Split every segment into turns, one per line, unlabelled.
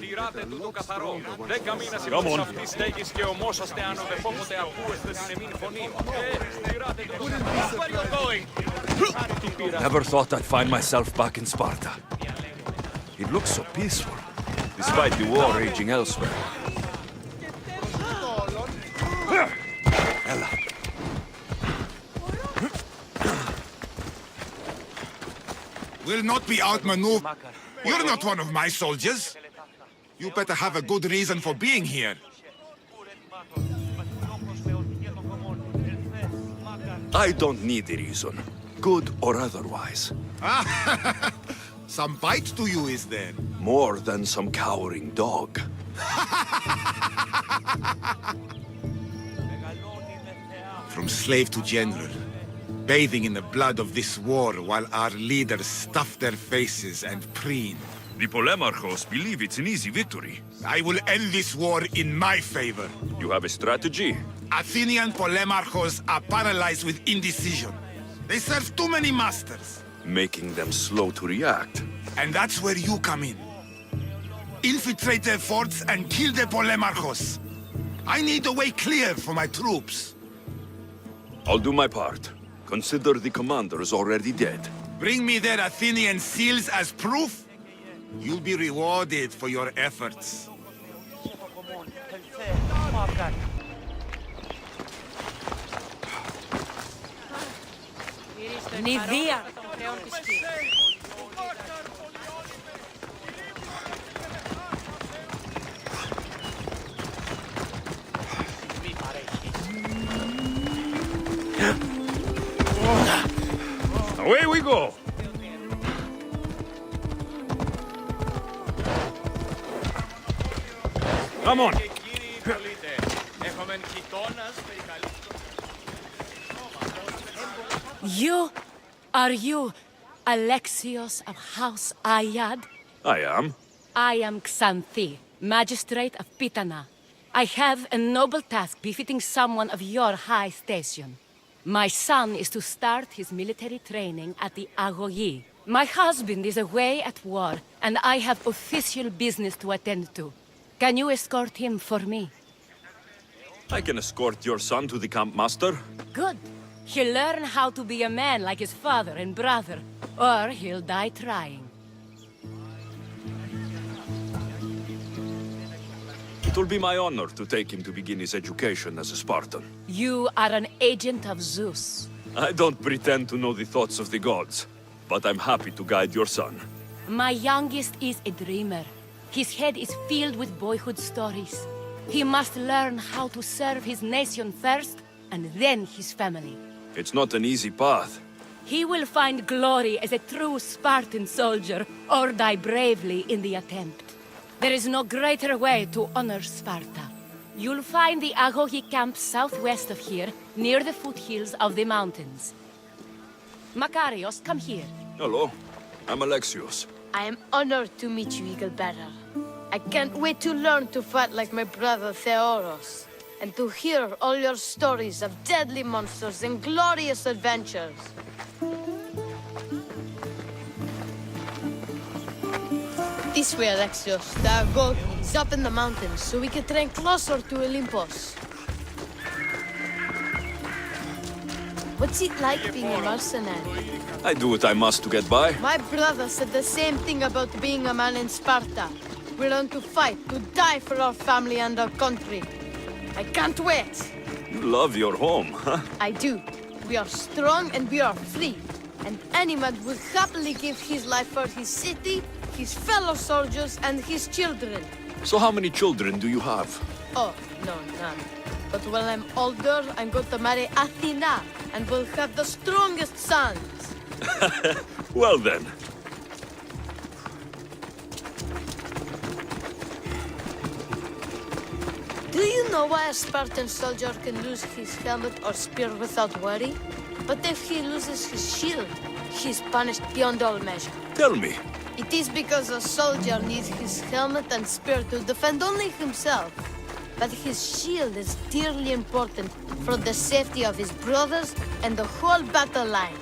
Τηράτε του το καθαρό. 10 μήνες είμαστε αυτής στέγης και ομόσαστε αν οδεπόποτε ακούεστε την εμήν φωνή. Τηράτε του το καθαρό.
Never thought I'd find myself back in Sparta. It looks so peaceful, despite the war raging elsewhere. Ella.
Will not be outmaneuvered. You're not one of my soldiers. You better have a good reason for being here.
I don't need a reason, good or otherwise.
Some bite to you, is there?
More than some cowering dog.
From slave to general, bathing in the blood of this war while our leaders stuff their faces and preen.
The Polemarchos believe it's an easy victory.
I will end this war in my favor.
You have a strategy?
Athenian Polemarchos are paralyzed with indecision. They serve too many masters.
Making them slow to react.
And that's where you come in. Infiltrate their forts and kill the Polemarchos. I need a way clear for my troops.
I'll do my part. Consider the commander is already dead.
Bring me their Athenian seals as proof. You'll be rewarded for your efforts.
Νηδεία!
Away we go! Come on!
Are you Alexios of House Ayad?
I am.
I am Xanthi, magistrate of Pitana. I have a noble task befitting someone of your high station. My son is to start his military training at the Agogi. My husband is away at war, and I have official business to attend to. Can you escort him for me?
I can escort your son to the camp master.
Good. He'll learn how to be a man like his father and brother, or he'll die trying.
It will be my honor to take him to begin his education as a Spartan.
You are an agent of Zeus.
I don't pretend to know the thoughts of the gods, but I'm happy to guide your son.
My youngest is a dreamer. His head is filled with boyhood stories. He must learn how to serve his nation first, and then his family.
It's not an easy path.
He will find glory as a true Spartan soldier, or die bravely in the attempt. There is no greater way to honor Sparta. You'll find the Agogi camp southwest of here, near the foothills of the mountains. Makarios, come here.
Hello, I'm Alexios.
I am honored to meet you, Eagle Bearer. I can't wait to learn to fight like my brother Theoros, and to hear all your stories of deadly monsters and glorious adventures. This way, Alexios. The Agogi is up in the mountains, so we can train closer to Olympus. What's it like being a mercenary?
I do what I must to get by.
My brother said the same thing about being a man in Sparta. We learn to fight, to die for our family and our country. I can't wait.
You love your home, huh?
I do. We are strong and we are free. And any man would happily give his life for his city, his fellow soldiers, and his children.
So how many children do you have?
Oh, no, none. But when I'm older, I'm going to marry Athena, and we'll have the strongest sons.
Well then.
Do you know why a Spartan soldier can lose his helmet or spear without worry? But if he loses his shield, he's punished beyond all measure.
Tell me.
It is because a soldier needs his helmet and spear to defend only himself. But his shield is dearly important for the safety of his brothers and the whole battle line.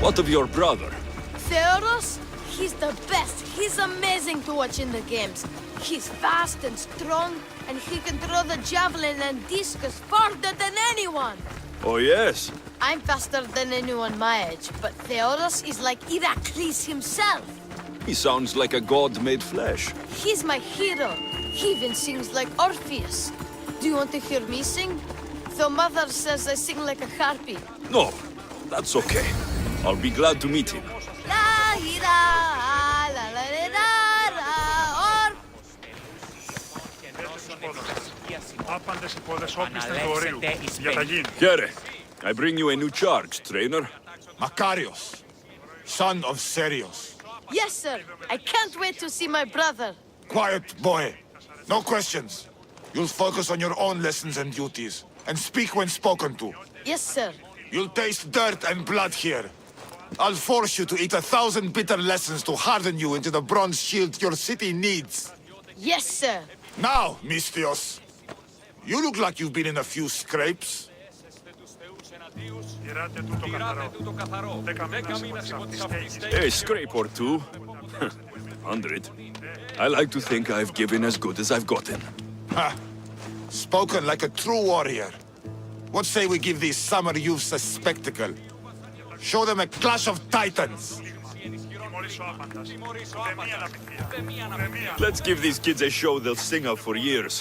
What of your brother?
Theodos? He's the best. He's amazing to watch in the games. He's fast and strong, and he can throw the javelin and discus farther than anyone.
Oh, yes.
I'm faster than anyone my age, but Theodos is like Heracles himself.
He sounds like a god made flesh.
He's my hero. He even sings like Orpheus. Do you want to hear me sing? Though Mother says I sing like a harpy.
No, that's okay. I'll be glad to meet him.
La ira, la la la or.
Άπαντες οι πόδες όπιστεν του ορίου. Διαταγήν.
Here, I bring you a new charge, trainer.
Makarios, son of Serios.
Yes, sir. I can't wait to see my brother.
Quiet, boy. No questions. You'll focus on your own lessons and duties, and speak when spoken to.
Yes, sir.
You'll taste dirt and blood here. I'll force you to eat 1,000 bitter lessons to harden you into the bronze shield your city needs.
Yes, sir.
Now, Mistios, you look like you've been in a few scrapes.
Τηράτε τούτο καθαρό. 10 μήνες από τις αυτιστέγης.
A scrape or two. 100. I like to think I've given as good as I've gotten.
Ha! Spoken like a true warrior. What say we give these summer youths a spectacle? Show them a clash of titans.
Τιμωρήσω άπαντας. Δε μία αναπηδία.
Let's give these kids a show they'll sing of for years.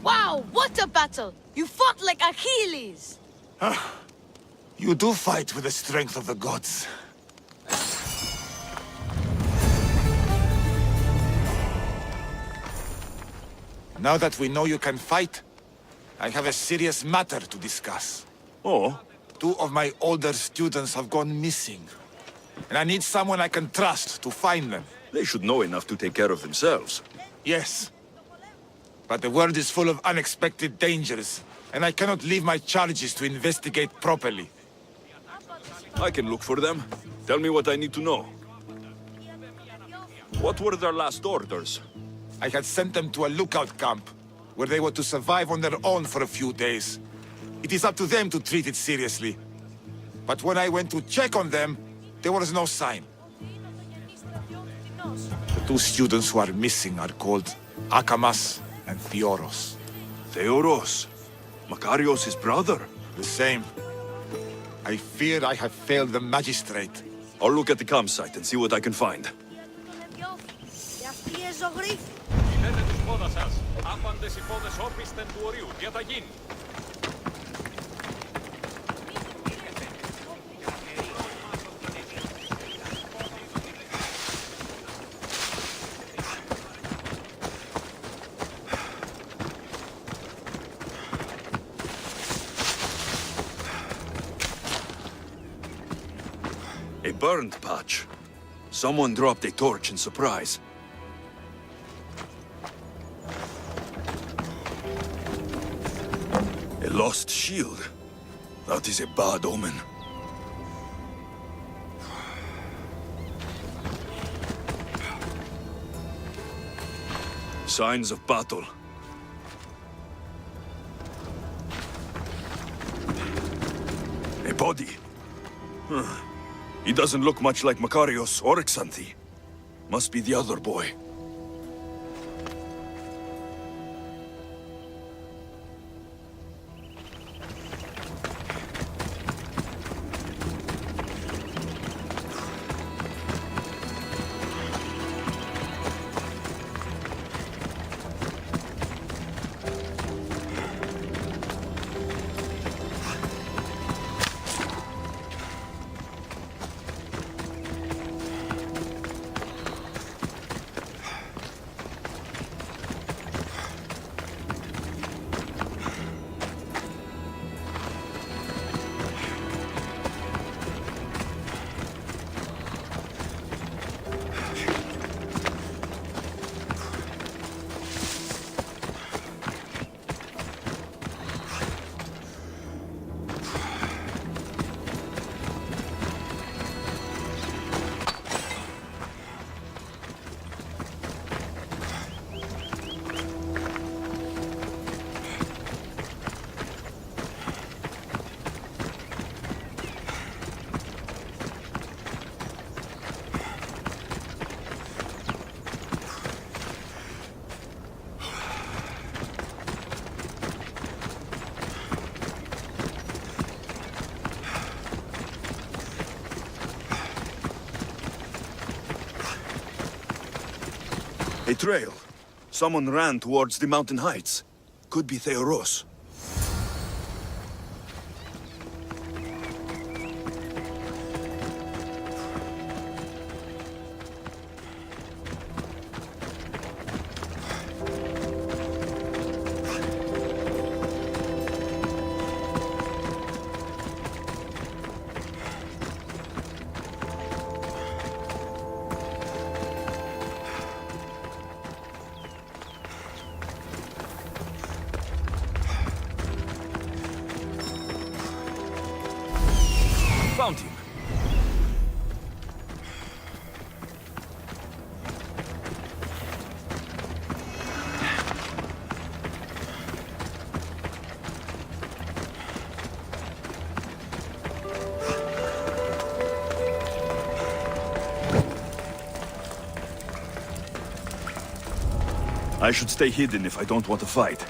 Wow, what a battle! You fought like Achilles!
You do fight with the strength of the gods. Now that we know you can fight, I have a serious matter to discuss.
Oh,
2 of my older students have gone missing. And I need someone I can trust to find them.
they should know enough to take care of themselves.
Yes. But the world is full of unexpected dangers, and I cannot leave my charges to investigate properly.
I can look for them. Tell me what I need to know. What were their last orders?
I had sent them to a lookout camp, where they were to survive on their own for a few days. It is up to them to treat it seriously. But when I went to check on them, there was no sign. The 2 students who are missing are called Akamas and Theoros.
Theoros? Makarios' brother?
The same. I fear I have failed the magistrate.
I'll look at the campsite and see what I can find.
Πείτε τους πόδα σας. Άπαντες οι πόδες όπιστεν του ορίου. Διαταγήν.
A burned patch. Someone dropped a torch in surprise. A lost shield. That is a bad omen. Signs of battle. A body. He doesn't look much like Makarios or Xanthi. Must be the other boy. A trail. Someone ran towards the mountain heights. Could be Theoros. Found him. I should stay hidden if I don't want to fight.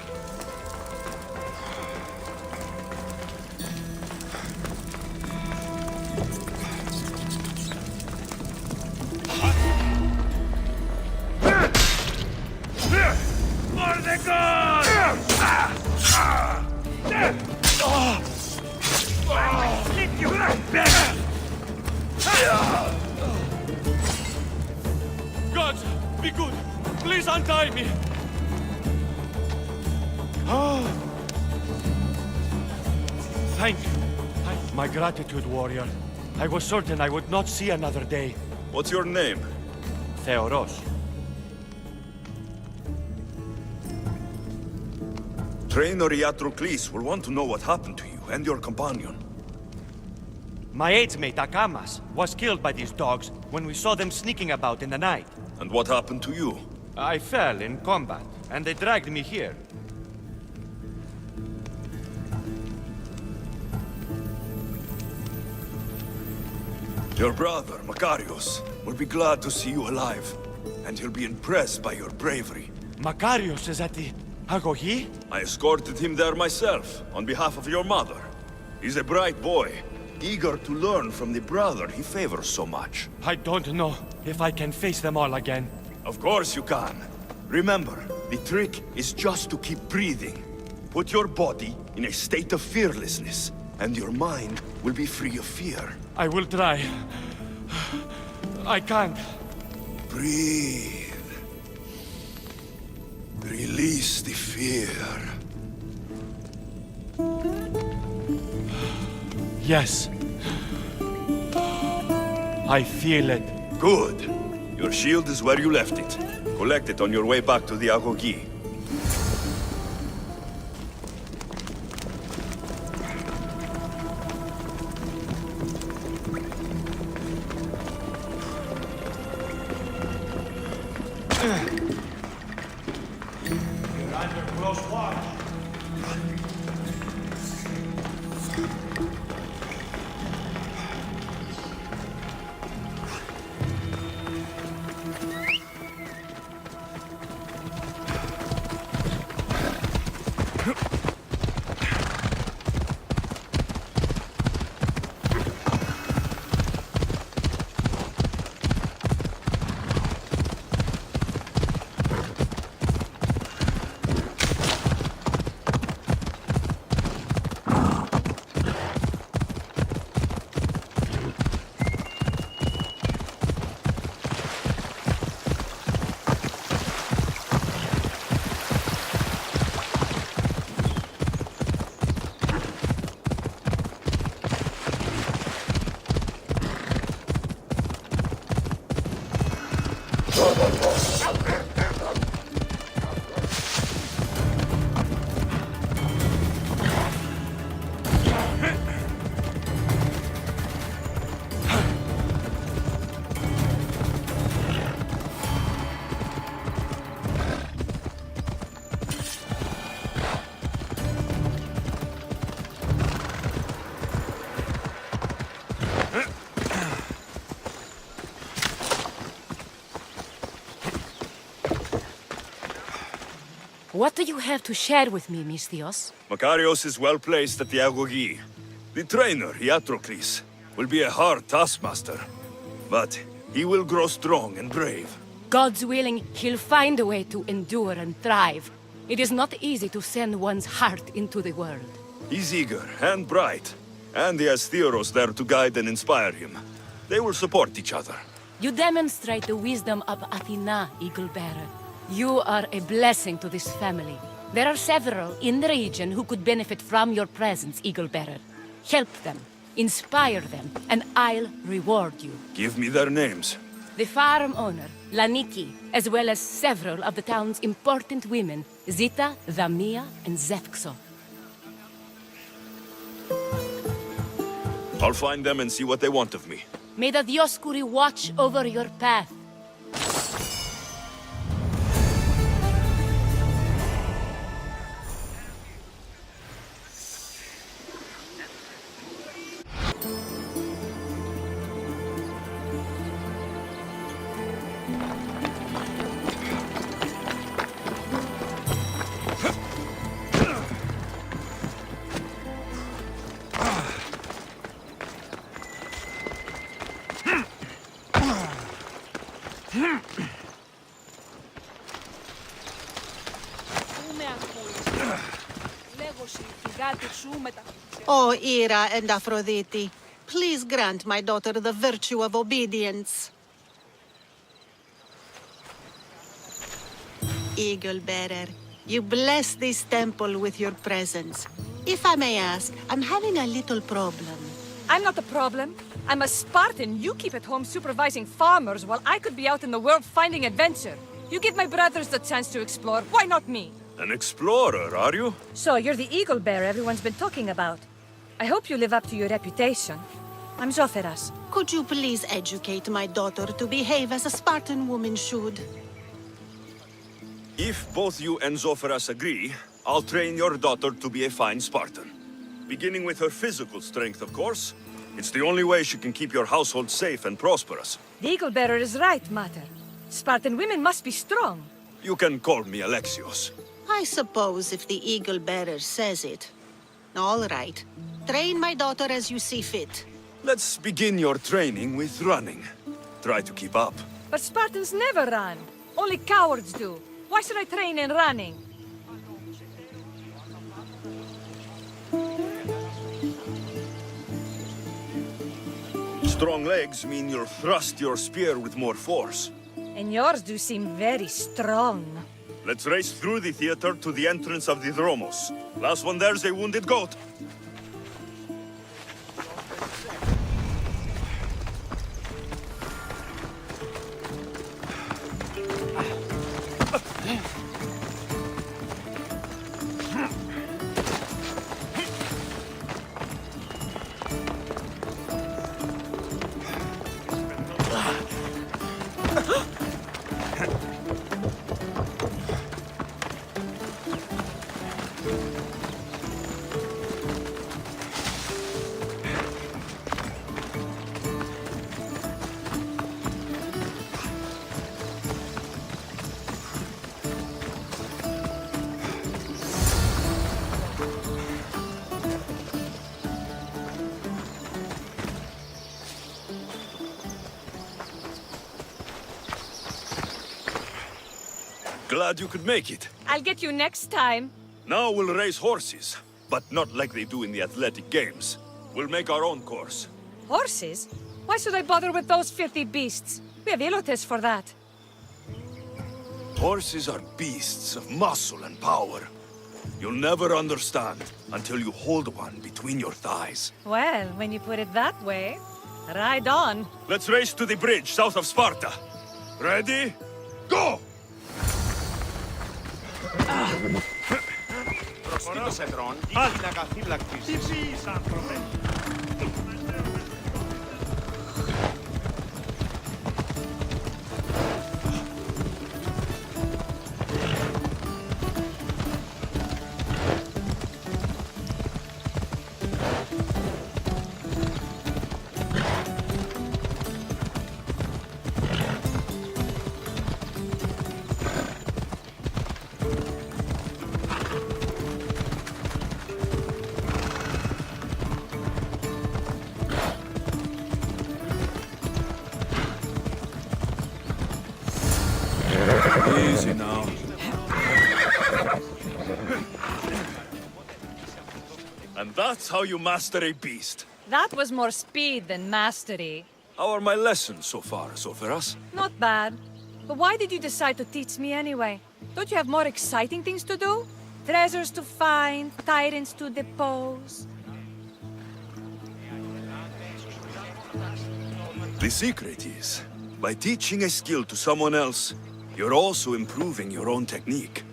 God, be good. Please untie me.
Thank you. My gratitude, warrior. I was certain I would not see another day.
What's your name?
Theoros.
Trainer Iatrocles will want to know what happened to you and your companion.
My aide's mate, Akamas, was killed by these dogs when we saw them sneaking about in the night.
And what happened to you?
I fell in combat, and they dragged me here.
Your brother, Makarios, will be glad to see you alive. And he'll be impressed by your bravery.
Makarios is at the Agogi?
I escorted him there myself, on behalf of your mother. He's a bright boy, eager to learn from the brother he favors so much.
I don't know if I can face them all again.
Of course you can. Remember, the trick is just to keep breathing. Put your body in a state of fearlessness, and your mind will be free of fear.
I will try. I can't.
Breathe. Release the fear.
Yes. I feel it.
Good. Your shield is where you left it. Collect it on your way back to the Agogi.
You're under close watch.
What do you have to share with me, Misthios?
Makarios is well placed at the Agogi. The trainer, Iatrocles, will be a hard taskmaster. But he will grow strong and brave.
God's willing, he'll find a way to endure and thrive. It is not easy to send one's heart into the world.
He's eager and bright, and he has Theros there to guide and inspire him. They will support each other.
You demonstrate the wisdom of Athena, Eagle-Bearer. You are a blessing to this family. There are several in the region who could benefit from your presence, Eagle-Bearer. Help them, inspire them, and I'll reward you.
Give me their names.
The farm owner, Laniki, as well as several of the town's important women, Zita, Dhamia, and Zefxo.
I'll find them and see what they want of me.
May the Dioscuri watch over your path.
O Ira and Aphrodite, please grant my daughter the virtue of obedience. Eagle-Bearer, you bless this temple with your presence. If I may ask, I'm having a little problem.
I'm not the problem. I'm a Spartan. You keep at home supervising farmers while I could be out in the world finding adventure. You give my brothers the chance to explore. Why not me?
An explorer, are you?
So you're the eagle bearer everyone's been talking about. I hope you live up to your reputation. I'm Zoferas.
Could you please educate my daughter to behave as a Spartan woman should?
If both you and Zoferas agree, I'll train your daughter to be a fine Spartan. Beginning with her physical strength, of course. It's the only way she can keep your household safe and prosperous.
The eagle bearer is right, Mater. Spartan women must be strong.
You can call me Alexios.
I suppose if the Eagle-Bearer says it. All right. Train my daughter as you see fit.
Let's begin your training with running. Try to keep up.
But Spartans never run. Only cowards do. Why should I train in running?
Strong legs mean you'll thrust your spear with more force.
And yours do seem very strong.
Let's race through the theater to the entrance of the Dromos. Last one there's a wounded goat. Glad you could make it.
I'll get you next time.
Now we'll race horses, but not like they do in the athletic games. We'll make our own course.
Horses? Why should I bother with those filthy beasts? We have Elotes for that.
Horses are beasts of muscle and power. You'll never understand until you hold one between your thighs.
Well, when you put it that way, ride on.
Let's race to the bridge south of Sparta. Ready? Go!
Προστίτως εδρών, η φύλακα φύλακτης. Τι ψείς, άνθρωπε.
That's how you master a beast.
That was more speed than mastery.
How are my lessons so far, Soferas?
Not bad. But why did you decide to teach me anyway? Don't you have more exciting things to do? Treasures to find, tyrants to depose.
The secret is, by teaching a skill to someone else, you're also improving your own technique.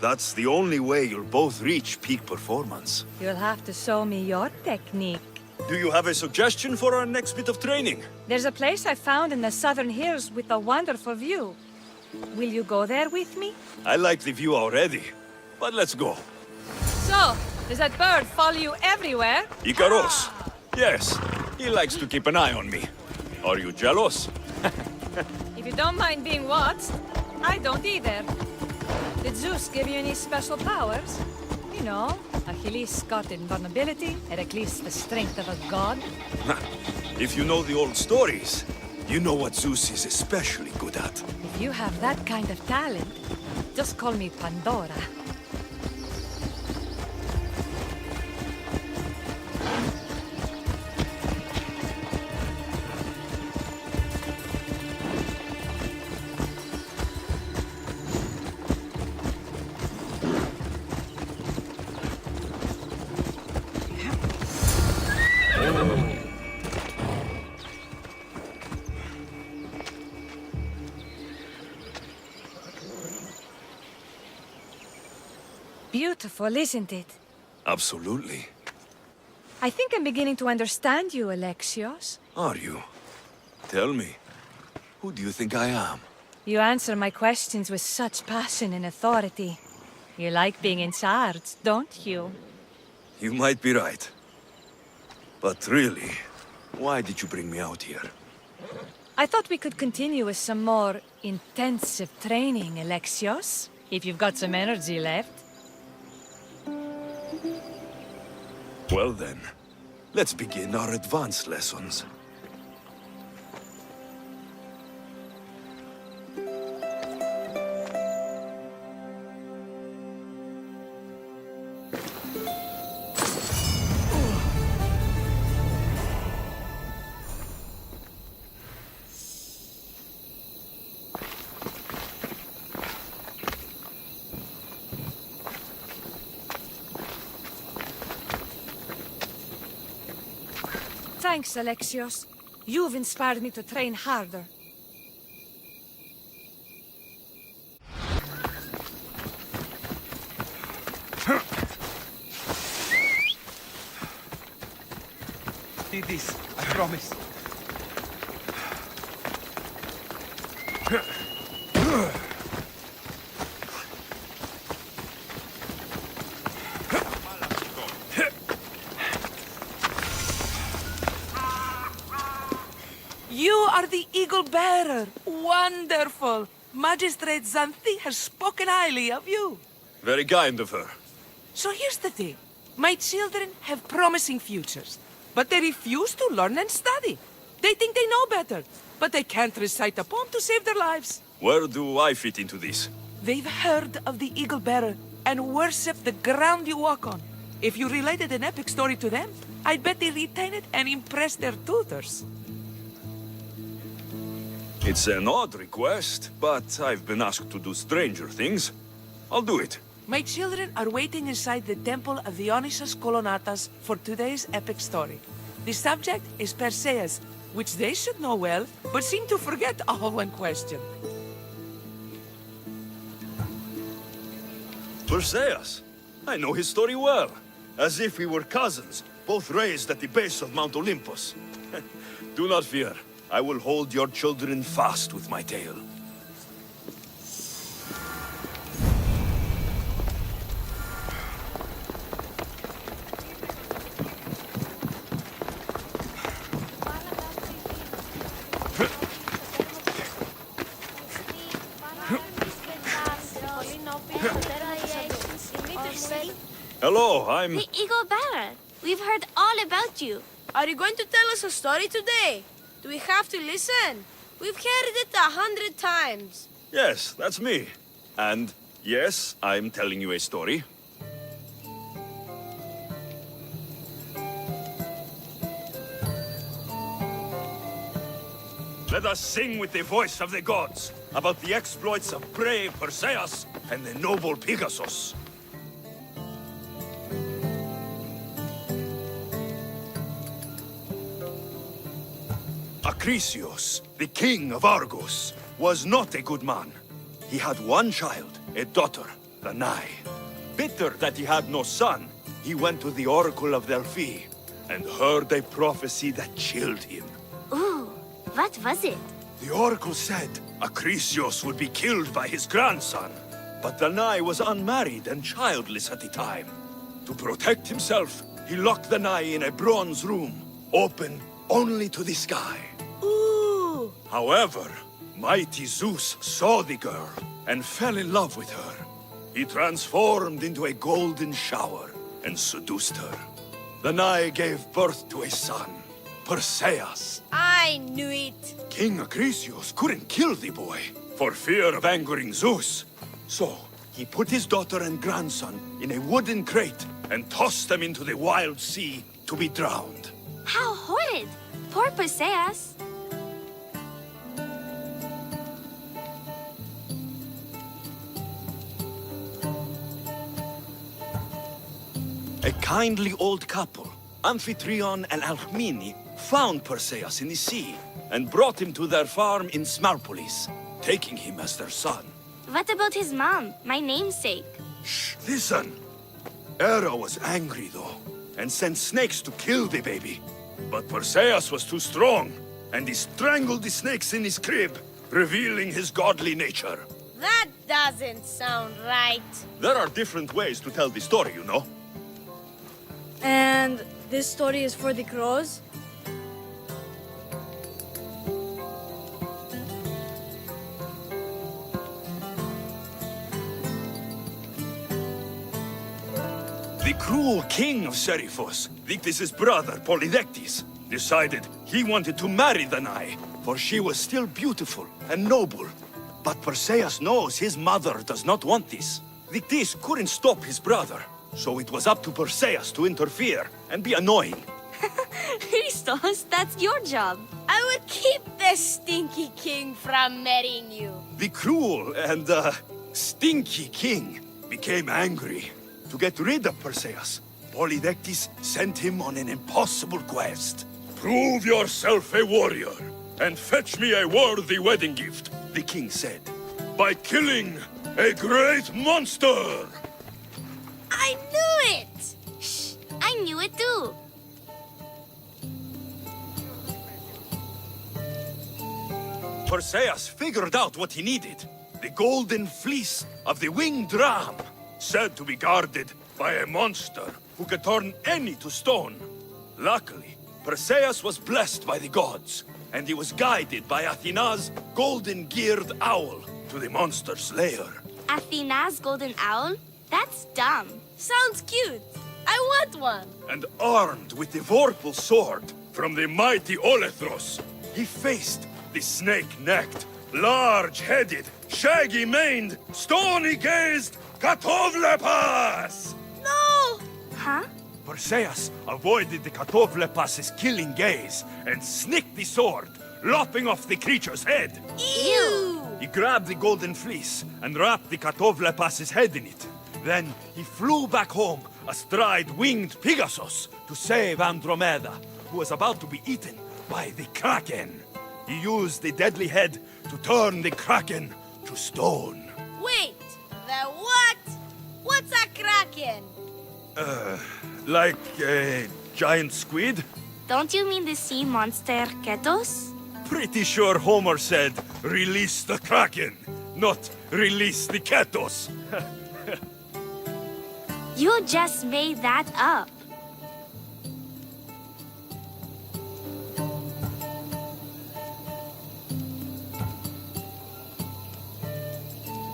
That's the only way you'll both reach peak performance.
You'll have to show me your technique.
Do you have a suggestion for our next bit of training?
There's a place I found in the southern hills with a wonderful view. Will you go there with me?
I like the view already, but let's go.
So, does that bird follow you everywhere?
Icaros. Yes, he likes to keep an eye on me. Are you jealous?
If you don't mind being watched, I don't either. Did Zeus give you any special powers? You know, Achilles got invulnerability, Heracles the strength of a god.
If you know the old stories, you know what Zeus is especially good at.
If you have that kind of talent, just call me Pandora. Beautiful, isn't it?
Absolutely.
I think I'm beginning to understand you, Alexios.
Are you? Tell me, who do you think I am?
You answer my questions with such passion and authority. You like being in charge, don't you?
You might be right. But really, why did you bring me out here?
I thought we could continue with some more intensive training, Alexios. If you've got some energy left.
Well then, let's begin our advanced lessons.
Thanks, Alexios. You've inspired me to train harder.
Need this, I promise.
You are the Eagle Bearer. Wonderful. Magistrate Xanthi has spoken highly of you.
Very kind of her.
So here's the thing. My children have promising futures, but they refuse to learn and study. They think they know better, but they can't recite a poem to save their lives.
Where do I fit into this?
They've heard of the Eagle Bearer and worship the ground you walk on. If you related an epic story to them, I bet they retain it and impress their tutors.
It's an odd request, but I've been asked to do stranger things. I'll do it.
My children are waiting inside the temple of Dionysus Kolonatas for today's epic story. The subject is Perseus, which they should know well, but seem to forget all when questioned.
Perseus? I know his story well. As if we were cousins, both raised at the base of Mount Olympus. Do not fear. I will hold your children fast with my tail. Hello, I'm...
The Eagle Bearer. We've heard all about you.
Are you going to tell us a story today? Do we have to listen? We've heard it 100 times.
Yes, that's me. And yes, I'm telling you a story. let us sing with the voice of the gods about the exploits of brave Perseus and the noble Pegasus. Acrisius, the king of Argos, was not a good man. He had one child, a daughter, Danae. Bitter that he had no son, he went to the oracle of Delphi and heard a prophecy that chilled him.
Ooh, what was it?
The oracle said Acrisius would be killed by his grandson, but Danae was unmarried and childless at the time. To protect himself, he locked Danae in a bronze room, open only to the sky.
Ooh!
However, mighty Zeus saw the girl and fell in love with her. He transformed into a golden shower and seduced her. Danae gave birth to a son, Perseus.
I knew it.
King Acrisius couldn't kill the boy for fear of angering Zeus. So, he put his daughter and grandson in a wooden crate and tossed them into the wild sea to be drowned.
How horrid! Poor Perseus.
A kindly old couple, Amphitryon and Alcmene, found Perseus in the sea and brought him to their farm in Smarpolis, taking him as their son.
What about his mom, my namesake?
Shh, listen. Hera was angry, though, and sent snakes to kill the baby. But Perseus was too strong, and he strangled the snakes in his crib, revealing his godly nature.
That doesn't sound right.
There are different ways to tell the story, you know.
And this story is for the crows?
The cruel king of Seriphos, Dictys' brother Polydectes, decided he wanted to marry Danae, for she was still beautiful and noble. But Perseus knows his mother does not want this. Dictys couldn't stop his brother, so it was up to Perseus to interfere and be annoying.
Christos, that's your job.
I will keep the stinky king from marrying you.
The cruel and, stinky king became angry. To get rid of Perseus, Polydectes sent him on an impossible quest. Prove yourself a warrior, and fetch me a worthy wedding gift, the king said, by killing a great monster!
I knew it!
Shh, I knew it too.
Perseus figured out what he needed. The golden fleece of the winged ram, said to be guarded by a monster who could turn any to stone. Luckily, Perseus was blessed by the gods, and he was guided by Athena's golden-geared owl to the monster's lair.
Athena's golden owl? That's dumb.
Sounds cute. I want one.
And armed with the vorpal sword from the mighty Olethros, he faced the snake-necked, large-headed, shaggy-maned, stony-gazed Katovlepas!
No!
Huh?
Perseus avoided the Katovlepas' killing gaze and snicked the sword, lopping off the creature's head.
Ew!
He grabbed the golden fleece and wrapped the Katovlepas' head in it. Then he flew back home astride winged Pegasus to save Andromeda, who was about to be eaten by the Kraken. He used the deadly head to turn the Kraken to stone.
Wait! The what? What's a kraken?
Like a giant squid?
Don't you mean the sea monster Ketos?
Pretty sure Homer said, release the Kraken, not release the Ketos.
You just made that up.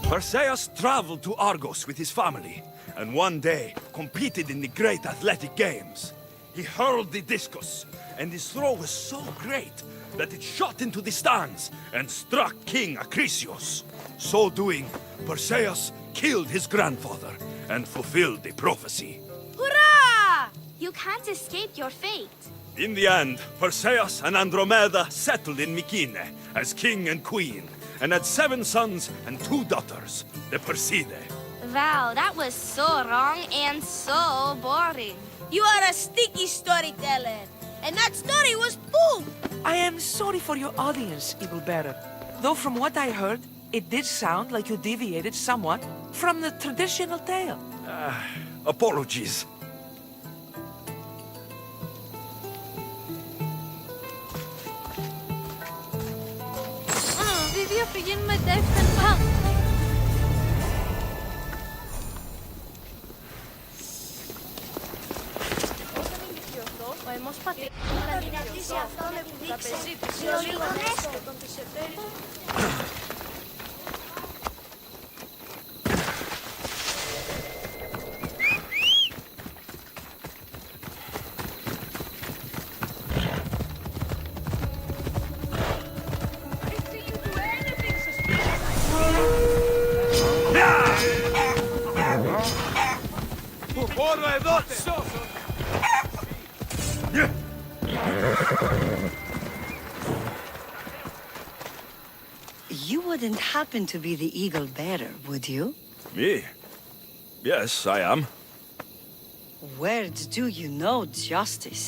Perseus traveled to Argos with his family, and one day competed in the great athletic games. He hurled the discus, and his throw was so great that it shot into the stands and struck King Acrisius. So doing, Perseus killed his grandfather and fulfilled the prophecy.
Hurrah!
You can't escape your fate.
In the end, Perseus and Andromeda settled in Mycenae as king and queen, and had 7 sons and 2 daughters, the Perseidae.
Wow, that was so wrong and so boring. You are a sticky storyteller, and that story was poop.
I am sorry for your audience, Evil Bearer. Though from what I heard, it did sound like you deviated somewhat from the traditional tale.
Apologies.
Vi har begyndt med deften.
Hemos πατήσει. Θα δυνατήσει αυτό με που δείξε. Λίγο έστω.
Όλο εδώ!
You wouldn't happen to be the eagle bearer, would you?
Me? Yes, I am.
Words do you know, Justice.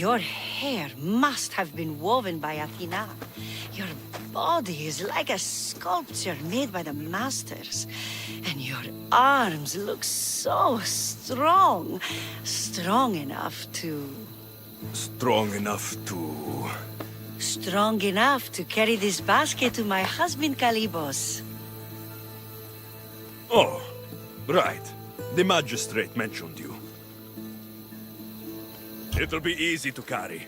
Your hair must have been woven by Athena. Your body is like a sculpture made by the masters. And your arms look so strong. Strong enough to...
Strong enough to...
Strong enough to carry this basket to my husband, Kalybos.
Oh, right. The magistrate mentioned you. It'll be easy to carry.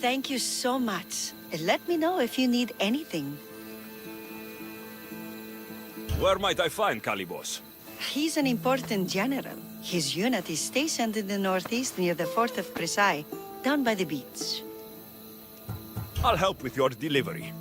Thank you so much. Let me know if you need anything.
Where might I find Kalybos?
He's an important general. His unit is stationed in the northeast near the fort of Presai, down by the beach.
I'll help with your delivery.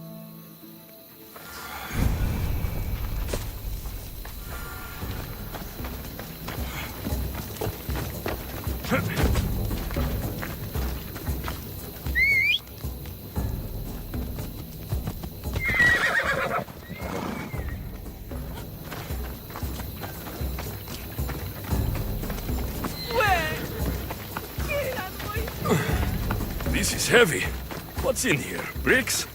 This is heavy. What's in here? Bricks?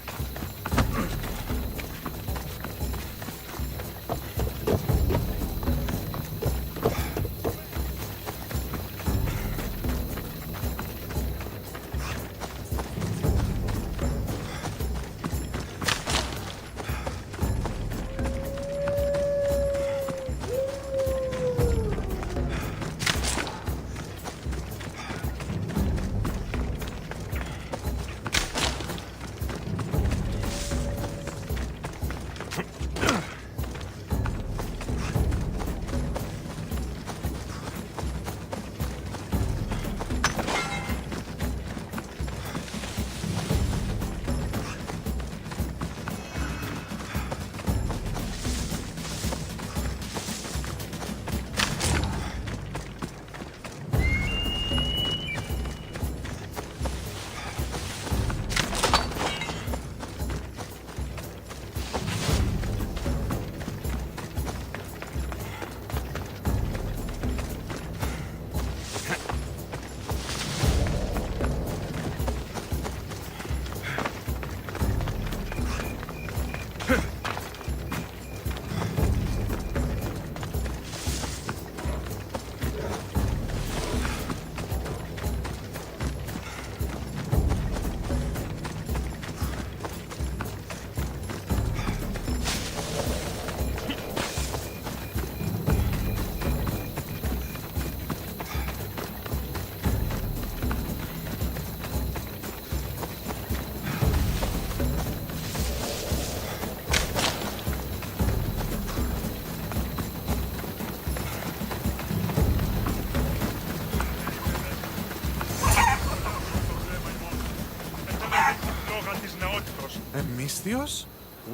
Misthios?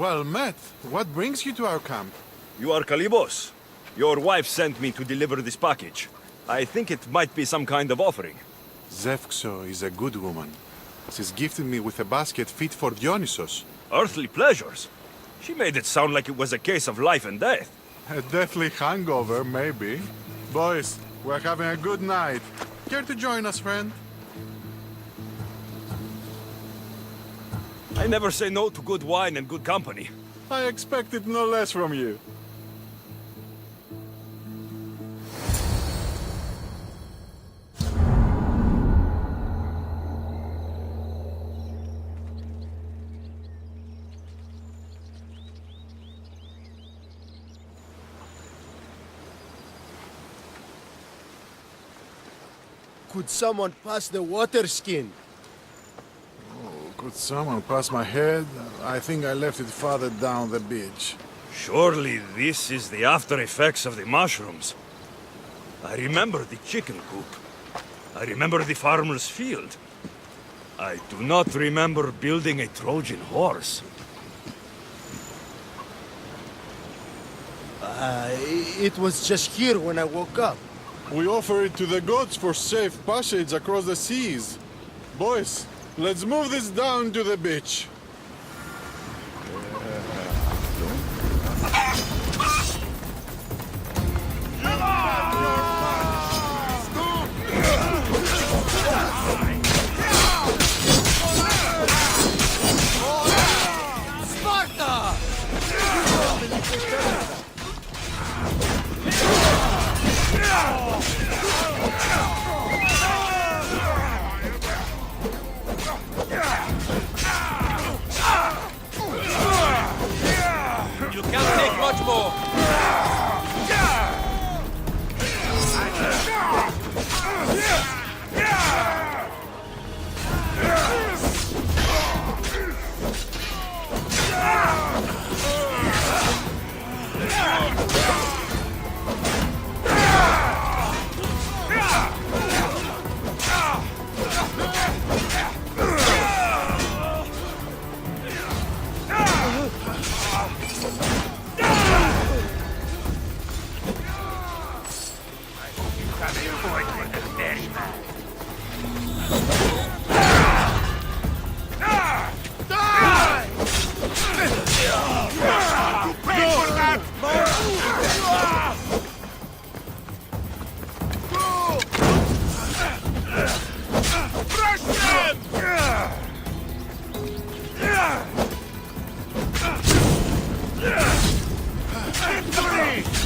Well met. What brings you to our camp?
You are Kalybos. Your wife sent me to deliver this package. I think it might be some kind of offering.
Zevxo is a good woman. She's gifted me with a basket fit for Dionysos.
Earthly pleasures? She made it sound like it was a case of life and death.
A deathly hangover, maybe. Boys, we're having a good night. Care to join us, friend?
I never say no to good wine and good company.
I expected no less from you.
Could someone pass the water skin?
Could someone pass my head? I think I left it farther down the beach.
Surely this is the after effects of the mushrooms. I remember the chicken coop. I remember the farmer's field. I do not remember building a Trojan horse.
It was just here when I woke up.
We offer it to the gods for safe passage across the seas. Boys, let's move this down to the beach.
You can't take much more.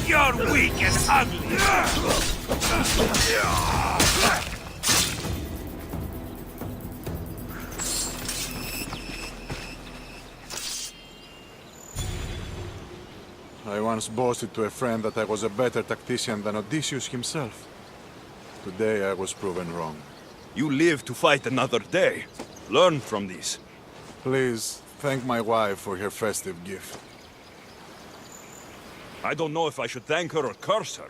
You're weak and ugly.
I once boasted to a friend that I was a better tactician than Odysseus himself. Today I was proven wrong.
You live to fight another day. Learn from this.
Please, thank my wife for her festive gift.
I don't know if I should thank her or curse her.